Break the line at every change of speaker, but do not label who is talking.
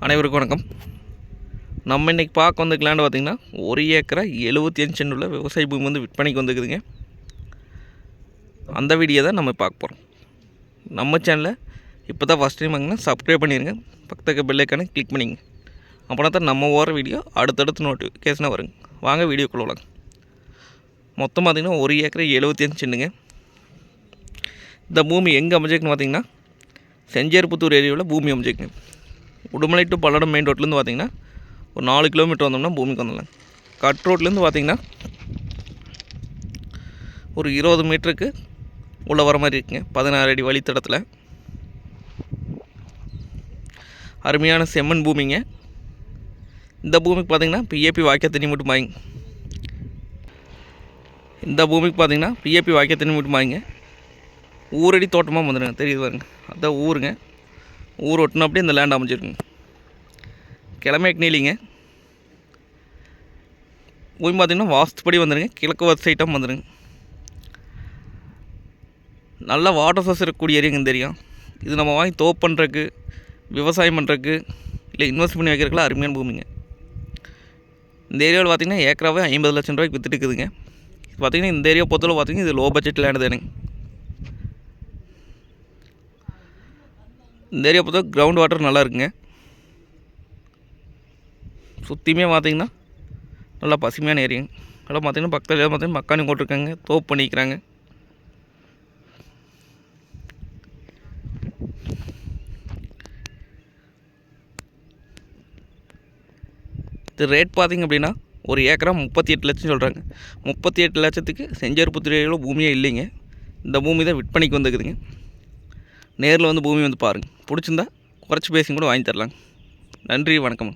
அனைவருக்கும் வணக்கம். நம்ம இன்றைக்கி பார்க்க வந்த லேண்டு பார்த்திங்கன்னா 1 ஏக்கரா 75 சென்ட் உள்ள விவசாய பூமி வந்து விற்பனைக்கு வந்துக்குதுங்க. அந்த வீடியோ தான் நம்ம பார்க்க போகிறோம். நம்ம சேனலில் இப்போ தான் ஃபஸ்ட் டைம் வாங்கினா சப்ஸ்கிரைப் பண்ணிடுங்க, பக்கத்துக்கு பெல் ஐக்கானை கிளிக் பண்ணிங்க. அப்படின்னா தான் நம்ம ஓர வீடியோ அடுத்தடுத்து நோட்டிஃபிகேஷனாக வருங்க. வாங்க வீடியோக்குள்ள வாங்க. மொத்தம் பார்த்திங்கன்னா 1 ஏக்கரா 75 சென்ட்டுங்க. இந்த பூமி எங்கே அமைஞ்சிருக்குன்னு பார்த்திங்கன்னா செஞ்சேர்புத்தூர் ஏரியாவில் பூமி அமைஞ்சிருக்குங்க. உடுமலை டு பல்லடம் மெயின் ரோட்லேருந்து பார்த்திங்கன்னா ஒரு 4 கிலோமீட்டர் வந்தோம்னா பூமிக்கு வந்துடலாம். கட் ரோட்லேருந்து பார்த்திங்கன்னா ஒரு 20 மீட்டருக்கு உள்ளே வர மாதிரி இருக்குங்க. 16 அடி வழித்தடத்தில் அருமையான செம்மண் பூமிங்க. இந்த பூமிக்கு பார்த்திங்கன்னா பிஏபி வாய்க்கால் தண்ணி மட்டும் வாங்க. இந்த பூமிக்கு பார்த்திங்கன்னா பிஏபி வாய்க்கால் தண்ணி மட்டும் வாங்க. ஊரடி தோட்டமாக வந்துடுங்க, தெரியுது பாருங்க, அதுதான் ஊருங்க. ஊர் ஒட்டினா அப்படியே இந்த லேண்ட் அமைஞ்சிருக்குங்க. கிழமைக்கு நீலிங்க. பூமி பார்த்திங்கன்னா வாஸ்துப்படி வந்துடுங்க, கிழக்கு வர சைட்டாக வந்துடுங்க. நல்லா வாட்டர் சோர்ஸ் இருக்கக்கூடிய ஏரியாங்க தெரியும். இது நம்ம வாங்கி தோப்பு பண்ணுறதுக்கு, விவசாயம் பண்ணுறதுக்கு, இல்லை இன்வெஸ்ட் பண்ணி வைக்கிறதுக்குலாம் அருமையான பூமிங்க. இந்த ஏரியாவில் பார்த்திங்கன்னா ஏக்கராவே 50 லட்சம் ரூபாய்க்கு விற்றுட்டு இருக்குதுங்க. இது பார்த்திங்கன்னா இந்த ஏரியா பொறுத்தவரை பார்த்திங்கன்னா இது லோ பட்ஜெட் லேண்டு தானுங்க. இந்த ஏரியா பொறுத்த கிரவுண்ட் வாட்டர் நல்லா இருக்குங்க. சுற்றியுமே பார்த்திங்கன்னா நல்லா பசுமையான ஏரியாங்க. நல்லா பார்த்திங்கன்னா பக்கத்தில் பார்த்திங்கன்னா மக்கானி போட்டிருக்காங்க, தோப்பு பண்ணிக்கிறாங்க. இது ரேட் பார்த்திங்க அப்படின்னா ஒரு ஏக்கரா 38 லட்சம் சொல்கிறாங்க. 38 லட்சத்துக்கு செஞ்சேர்புத்தூர் ஏரியாவில் பூமியே இல்லைங்க. இந்த பூமி தான் விற்பனைக்கு வந்துக்குதுங்க. நேரில் வந்து பூமி வந்து பாருங்கள். பிடிச்சிருந்தா குறைச்சி பேசி கூட வாங்கி தரலாங்க. நன்றி, வணக்கம்.